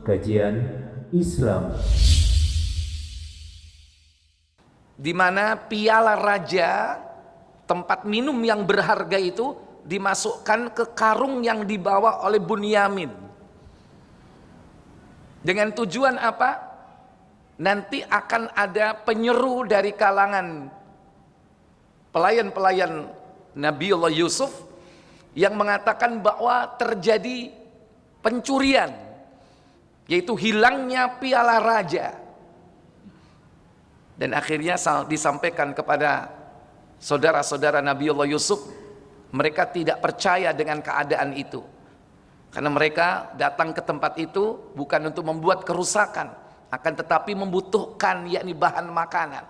Kajian Islam, di mana piala raja, tempat minum yang berharga itu dimasukkan ke karung yang dibawa oleh Bunyamin. Dengan tujuan apa? Nanti akan ada penyeru dari kalangan pelayan-pelayan Nabiullah Yusuf yang mengatakan bahwa terjadi pencurian, yaitu hilangnya piala raja. Dan akhirnya disampaikan kepada saudara-saudara Nabiullah Yusuf, mereka tidak percaya dengan keadaan itu, karena mereka datang ke tempat itu bukan untuk membuat kerusakan, akan tetapi membutuhkan yakni bahan makanan.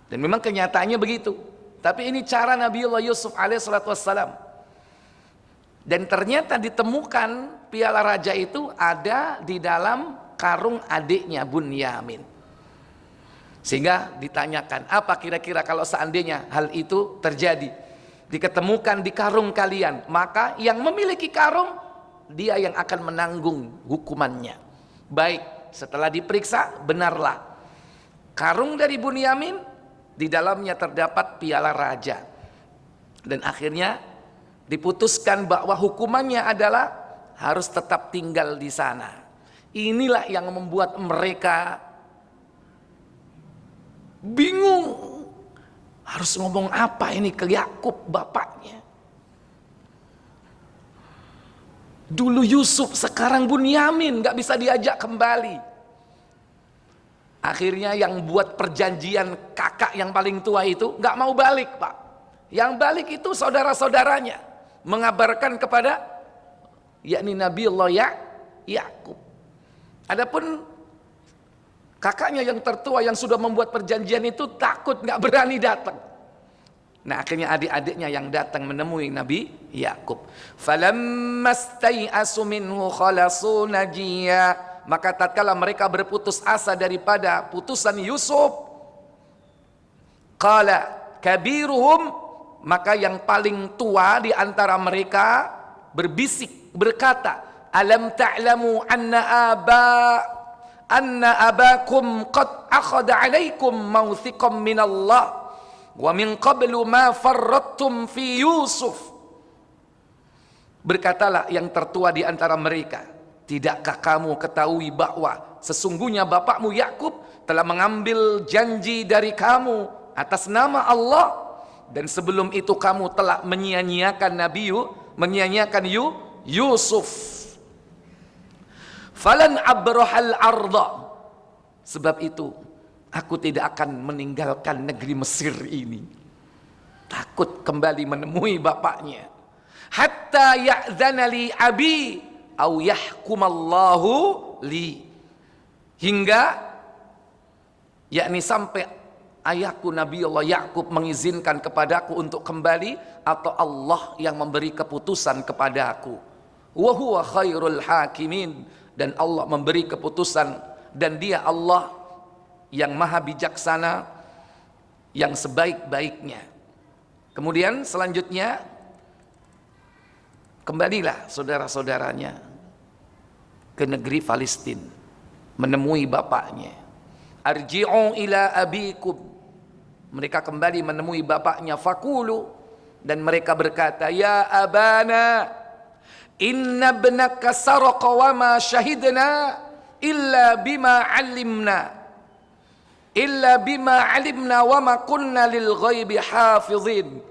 Dan memang kenyataannya begitu. Tapi ini cara Nabiullah Yusuf alaihissalatu wassalam. Dan ternyata ditemukan piala raja itu ada di dalam karung adiknya Bunyamin. Sehingga ditanyakan, apa kira-kira kalau seandainya hal itu terjadi, diketemukan di karung kalian, maka yang memiliki karung, dia yang akan menanggung hukumannya. Baik, setelah diperiksa, benarlah karung dari Bunyamin, di dalamnya terdapat piala raja. Dan akhirnya diputuskan bahwa hukumannya adalah harus tetap tinggal di sana. Inilah yang membuat mereka bingung, harus ngomong apa ini ke Yakub bapaknya. Dulu Yusuf, sekarang Bunyamin, gak bisa diajak kembali. Akhirnya yang buat perjanjian kakak yang paling tua itu gak mau balik, Pak. Yang balik itu saudara-saudaranya, mengabarkan kepada yakni Nabiullah Yakub. Adapun kakaknya yang tertua yang sudah membuat perjanjian itu takut, gak berani datang. Nah akhirnya adik-adiknya yang datang menemui Nabi Yakub. Falammastai'asu minhu khalasu najiyya, maka tatkala mereka berputus asa daripada putusan Yusuf, qala kabiruhum, maka yang paling tua di antara mereka berbisik berkata, alam ta'lamu anna abakum qad akhadha alaikum mawthiqan minallah wa min qablu ma farrattum fi Yusuf. Berkatalah yang tertua di antara mereka, tidakkah kamu ketahui bahwa sesungguhnya bapakmu Yakub telah mengambil janji dari kamu atas nama Allah, dan sebelum itu kamu telah menyia-nyiakan Yusuf. Falan abrahal arda, sebab itu aku tidak akan meninggalkan negeri Mesir ini, takut kembali menemui bapaknya, hatta ya'zana li abi au yahkumallahu li, hingga yakni sampai ayahku Nabiullah Yakub mengizinkan kepadaku untuk kembali, atau Allah yang memberi keputusan kepadaku. Wa huwa khairul hakimin, dan Allah memberi keputusan, dan dia Allah yang maha bijaksana, yang sebaik-baiknya. Kemudian selanjutnya kembalilah saudara-saudaranya ke negeri Palestina menemui bapaknya. Arji'u ila abikum, mereka kembali menemui bapaknya. Fakulu, dan mereka berkata, ya abana inna ibnaka saraqa wa ma syahidna illa bima alimna wa ma kunna lil ghaibi hafizin.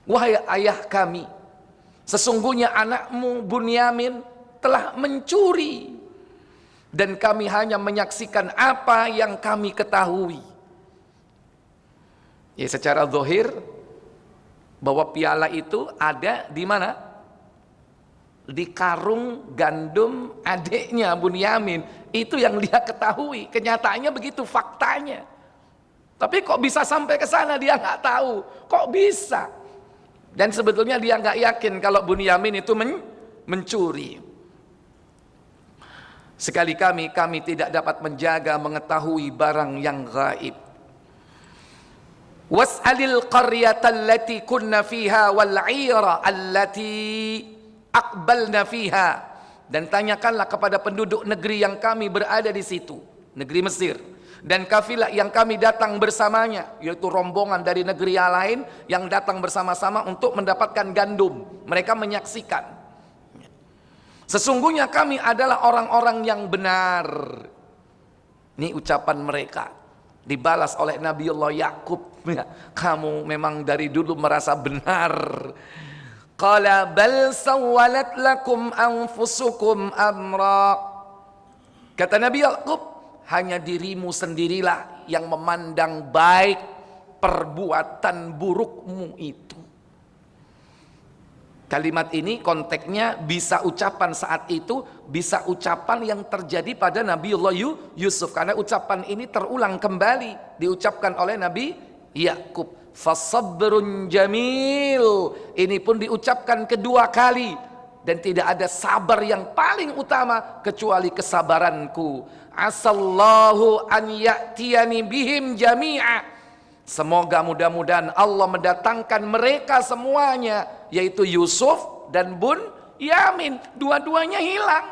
Wahai ayah kami, sesungguhnya anakmu Bunyamin telah mencuri, dan kami hanya menyaksikan apa yang kami ketahui. Ya, secara zahir bahwa piala itu ada di mana? Di karung gandum adiknya Bunyamin. Itu yang dia ketahui. Kenyataannya begitu faktanya. Tapi kok bisa sampai ke sana dia nggak tahu. Kok bisa? Dan sebetulnya dia nggak yakin kalau Bunyamin itu mencuri. Sekali kami tidak dapat menjaga mengetahui barang yang gaib. Was'alil qaryata allati kunna fiha wal 'ira allati aqbalna fiha, dan tanyakanlah kepada penduduk negeri yang kami berada di situ, negeri Mesir, dan kafilah yang kami datang bersamanya, yaitu rombongan dari negeri yang lain yang datang bersama-sama untuk mendapatkan gandum. Mereka menyaksikan, sesungguhnya kami adalah orang-orang yang benar. Ini ucapan mereka dibalas oleh Nabiullah Yakub. Kamu memang dari dulu merasa benar. Qala bal sawwalat lakum anfusukum amra. Kata Nabi Yakub, hanya dirimu sendirilah yang memandang baik perbuatan burukmu itu. Kalimat ini konteksnya bisa ucapan saat itu, bisa ucapan yang terjadi pada Nabiullah Yusuf, karena ucapan ini terulang kembali diucapkan oleh Nabi Yakub. Fasabrun jamil, ini pun diucapkan kedua kali, dan tidak ada sabar yang paling utama kecuali kesabaranku. Asallahu an ya'tiyani bihim jami'a. Semoga mudah-mudahan Allah mendatangkan mereka semuanya, yaitu Yusuf dan Yamin, dua-duanya hilang.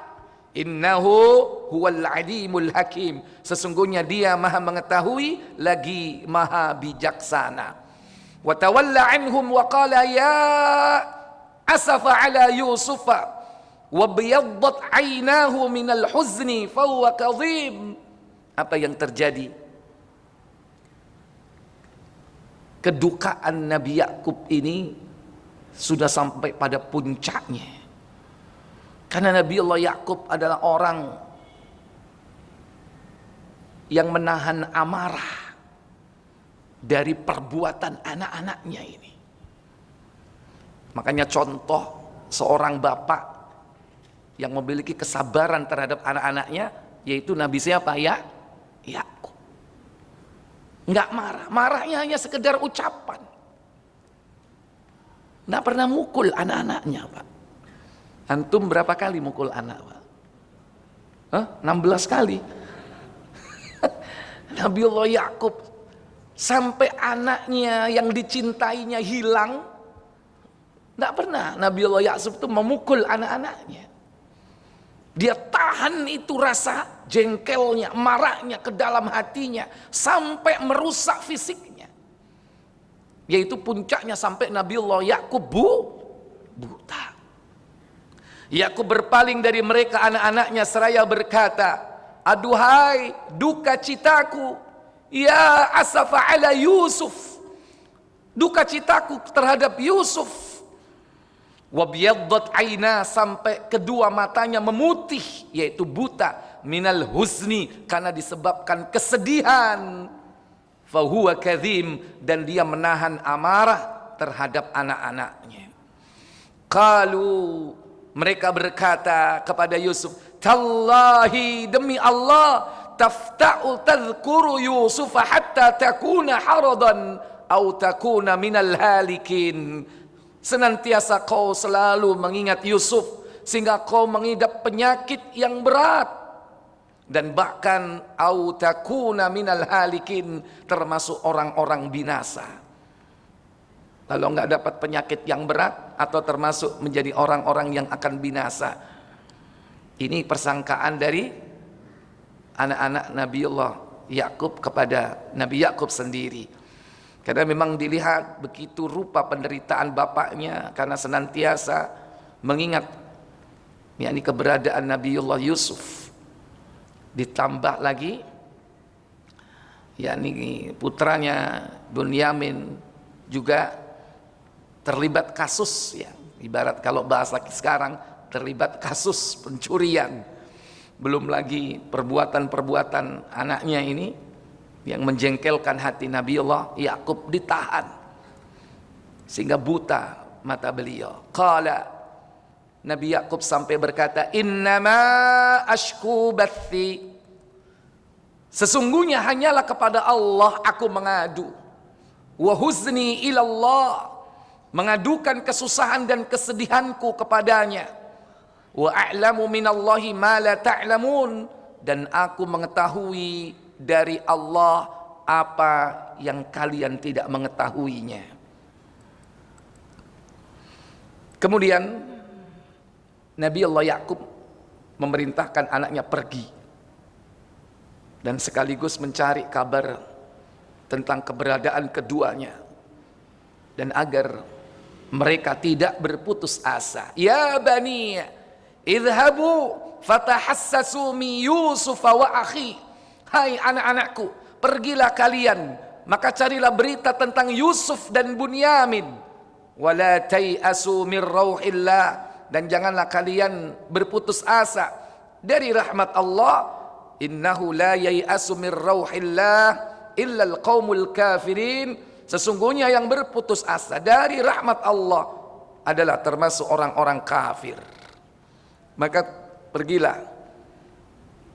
Innahu huwal alimul hakim, sesungguhnya dia maha mengetahui lagi maha bijaksana. Wa tawalla anhum wa qala ya asafa ala yusufa wa biyaddat aynahu minal huzni fa huwa kadhim. Apa yang terjadi? Kedukaan Nabi Yakub ini sudah sampai pada puncaknya, karena Nabi Allah Yakub adalah orang yang menahan amarah dari perbuatan anak-anaknya ini. Makanya contoh seorang bapak yang memiliki kesabaran terhadap anak-anaknya yaitu Nabi siapa? Yakub. Enggak marah, marahnya hanya sekedar ucapan. Enggak pernah mukul anak-anaknya, Pak. Antum berapa kali mukul anak, Pak? 16 kali. Nabiullah Yakub sampai anaknya yang dicintainya hilang, enggak pernah Nabiullah Yakub itu memukul anak-anaknya. Dia tahan itu rasa jengkelnya, marahnya ke dalam hatinya sampai merusak fisiknya. Yaitu puncaknya sampai Nabiullah Yakub buta. Yakub berpaling dari mereka anak-anaknya seraya berkata, aduhai duka citaku, ya asafa ala Yusuf, duka citaku terhadap Yusuf. Wabiyaddat aina, sampai kedua matanya memutih, yaitu buta, minal huzni, karena disebabkan kesedihan. Fahuwa kadhim, dan dia menahan amarah terhadap anak-anaknya. Qalu, mereka berkata kepada Yusuf, tallahi, demi Allah, tafta'u tadhkuru Yusuf hatta takuna haradan au takuna minal halikin. Senantiasa kau selalu mengingat Yusuf sehingga kau mengidap penyakit yang berat, dan bahkan au takuna minal halikin, termasuk orang-orang binasa. Lalu enggak dapat penyakit yang berat atau termasuk menjadi orang-orang yang akan binasa. Ini persangkaan dari anak-anak Nabiullah Yakub kepada Nabi Yakub sendiri. Karena memang dilihat begitu rupa penderitaan bapaknya karena senantiasa mengingat yakni keberadaan Nabiullah Yusuf. Ditambah lagi yakni putranya Yamin juga terlibat kasus, ya ibarat kalau bahasa sekarang terlibat kasus pencurian. Belum lagi perbuatan-perbuatan anaknya ini yang menjengkelkan hati Nabiullah Yakub, ditahan sehingga buta mata beliau. Qala, Nabi Yakub sampai berkata, innama ashku bathi, sesungguhnya hanyalah kepada Allah aku mengadu, wa huzni ilallah, mengadukan kesusahan dan kesedihanku kepadanya, wa a'lamu minallahi ma la ta'lamun, dan aku mengetahui dari Allah apa yang kalian tidak mengetahuinya. Kemudian Nabi Allah Yakub memerintahkan anaknya pergi dan sekaligus mencari kabar tentang keberadaan keduanya dan agar mereka tidak berputus asa. Ya bani, idhabu fatahassasu min Yusuf wa akhi. Hai anak-anakku, pergilah kalian, maka carilah berita tentang Yusuf dan Bunyamin. Wala tai'asu min rauhillah, dan janganlah kalian berputus asa dari rahmat Allah. Innahu la yai'asu min rauhillah illa alqaumul kafirin. Sesungguhnya yang berputus asa dari rahmat Allah adalah termasuk orang-orang kafir. Maka pergilah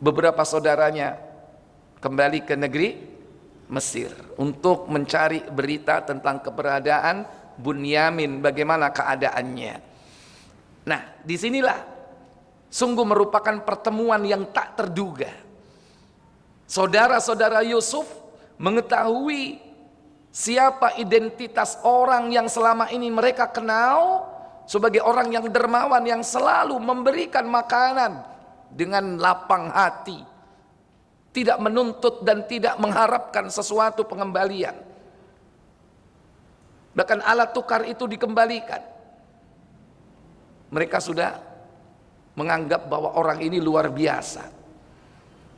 beberapa saudaranya kembali ke negeri Mesir untuk mencari berita tentang keberadaan Bunyamin, bagaimana keadaannya. Nah, disinilah sungguh merupakan pertemuan yang tak terduga. Saudara-saudara Yusuf mengetahui siapa identitas orang yang selama ini mereka kenal sebagai orang yang dermawan, yang selalu memberikan makanan dengan lapang hati, tidak menuntut dan tidak mengharapkan sesuatu pengembalian. Bahkan alat tukar itu dikembalikan. Mereka sudah menganggap bahwa orang ini luar biasa.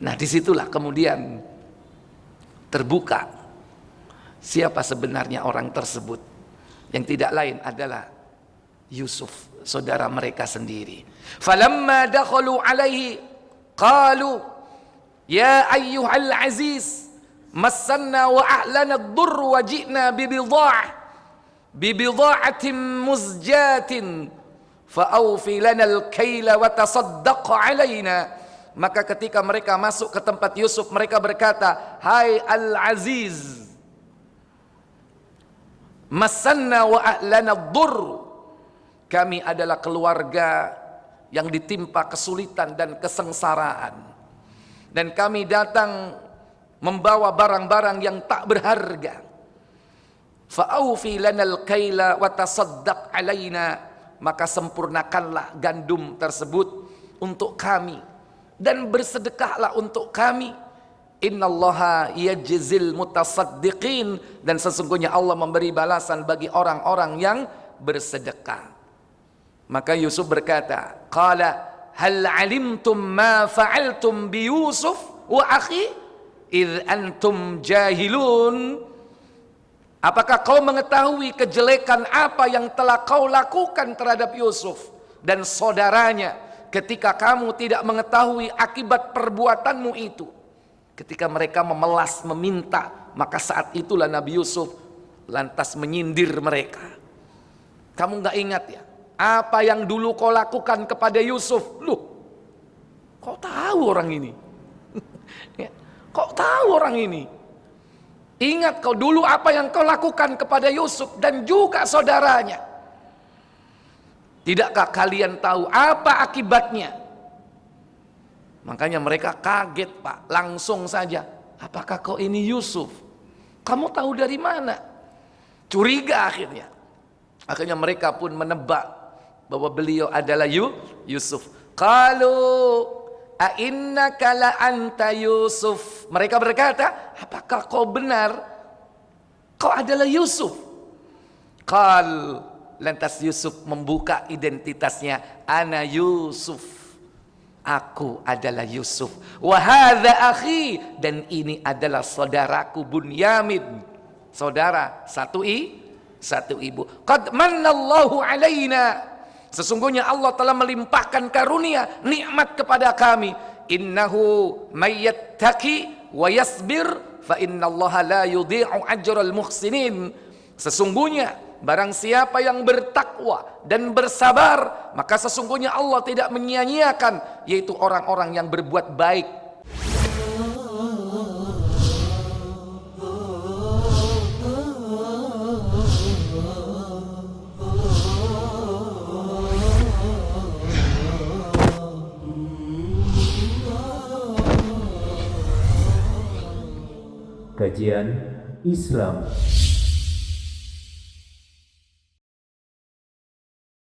Nah, disitulah kemudian terbuka siapa sebenarnya orang tersebut, yang tidak lain adalah Yusuf, saudara mereka sendiri. Falamma dakhalu alaihi qalu ya ayyuhal aziz massanna wa ahlana ad-durr wa ji'na bibidha'atin muzjatin fa'awfi lana al-kayla wa tasaddaq alaina. Maka ketika mereka masuk ke tempat Yusuf, mereka berkata, hai al-aziz, massanna wa ahlana ad-durr, kami adalah keluarga yang ditimpa kesulitan dan kesengsaraan, dan kami datang membawa barang-barang yang tak berharga. Fa'aufi lanal kaila wa tasaddaq alaina, maka sempurnakanlah gandum tersebut untuk kami dan bersedekahlah untuk kami. Innallaha yajzil mutasaddiqin, dan sesungguhnya Allah memberi balasan bagi orang-orang yang bersedekah. Maka Yusuf berkata, qala hal alimtum ma fa'altum bi Yusuf wa akhi idh antum jahilun. Apakah kau mengetahui kejelekan apa yang telah kau lakukan terhadap Yusuf dan saudaranya ketika kamu tidak mengetahui akibat perbuatanmu itu? Ketika mereka memelas meminta, maka saat itulah Nabi Yusuf lantas menyindir mereka. Kamu nggak ingat ya apa yang dulu kau lakukan kepada Yusuf? Loh, kau tahu orang ini? Kau tahu orang ini? Ingat kau dulu apa yang kau lakukan kepada Yusuf dan juga saudaranya. Tidakkah kalian tahu apa akibatnya? Makanya mereka kaget, Pak. Langsung saja, apakah kau ini Yusuf? Kamu tahu dari mana? Curiga akhirnya. Akhirnya mereka pun menebak bahwa beliau adalah Yusuf. Qalu a'innaka la anta Yusuf. Mereka berkata, apakah kau benar? Kau adalah Yusuf. Qal, lantas Yusuf membuka identitasnya. Ana Yusuf. Aku adalah Yusuf. Wa hadza akhi, dan ini adalah saudaraku Bunyamin. Saudara satu ibu. Qad mannallahu alaina. Sesungguhnya Allah telah melimpahkan karunia, nikmat kepada kami. Innahu mayyattaqi wa yasbir fa innallaha la yudhi'u ajral muhsinin. Sesungguhnya barang siapa yang bertakwa dan bersabar, maka sesungguhnya Allah tidak menyia-nyiakan, yaitu orang-orang yang berbuat baik. Kajian Islam.